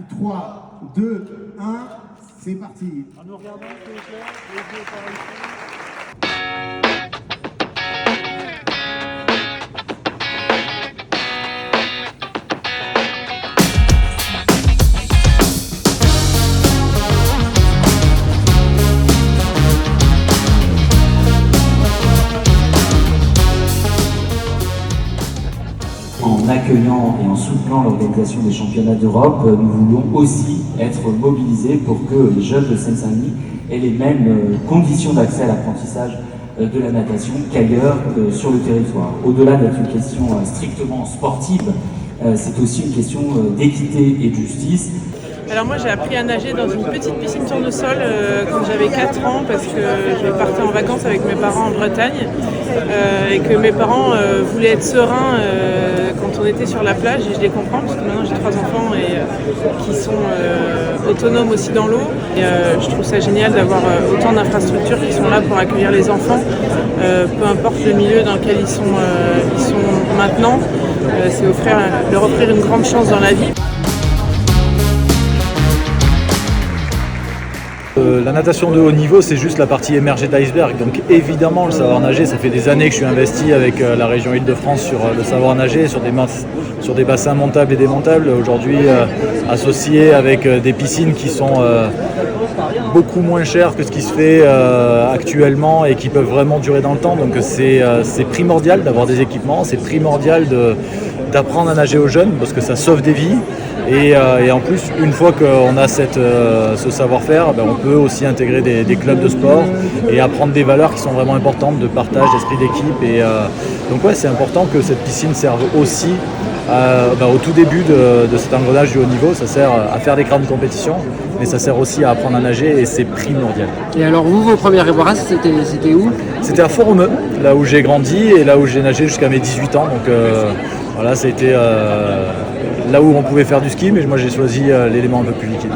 3, 2, 1, c'est parti. En nous regardant, s'il vous plaît, les yeux par ici. En accueillant et en soutenant l'organisation des championnats d'Europe, nous voulons aussi être mobilisés pour que les jeunes de Seine-Saint-Denis aient les mêmes conditions d'accès à l'apprentissage de la natation qu'ailleurs sur le territoire. Au-delà d'être une question strictement sportive, c'est aussi une question d'équité et de justice. Alors moi j'ai appris à nager dans une petite piscine tournesol quand j'avais 4 ans parce que je partais en vacances avec mes parents en Bretagne et que mes parents voulaient être sereins quand on était sur la plage, et je les comprends parce que maintenant j'ai 3 enfants qui sont autonomes aussi dans l'eau, et je trouve ça génial d'avoir autant d'infrastructures qui sont là pour accueillir les enfants, peu importe le milieu dans lequel ils sont maintenant, c'est leur offrir une grande chance dans la vie. La natation de haut niveau, c'est juste la partie émergée d'iceberg. Donc évidemment, le savoir nager, ça fait des années que je suis investi avec la région Île-de-France sur le savoir nager, sur des bassins montables et démontables. Aujourd'hui, associés avec des piscines qui sont beaucoup moins chères que ce qui se fait actuellement et qui peuvent vraiment durer dans le temps. Donc c'est primordial d'avoir des équipements, c'est primordial d'apprendre à nager aux jeunes parce que ça sauve des vies. Et en plus, une fois qu'on a ce savoir-faire, on peut aussi intégrer des clubs de sport et apprendre des valeurs qui sont vraiment importantes de partage, d'esprit d'équipe. Et donc ouais, c'est important que cette piscine serve aussi au tout début de cet engrenage du haut niveau. Ça sert à faire des grandes compétitions, mais ça sert aussi à apprendre à nager et c'est primordial. Et alors vous, vos premières embrasses, c'était où? C'était à Fort-Romeu, là où j'ai grandi et là où j'ai nagé jusqu'à mes 18 ans. Donc voilà, c'était là où on pouvait faire du ski, mais moi j'ai choisi l'élément un peu plus liquide.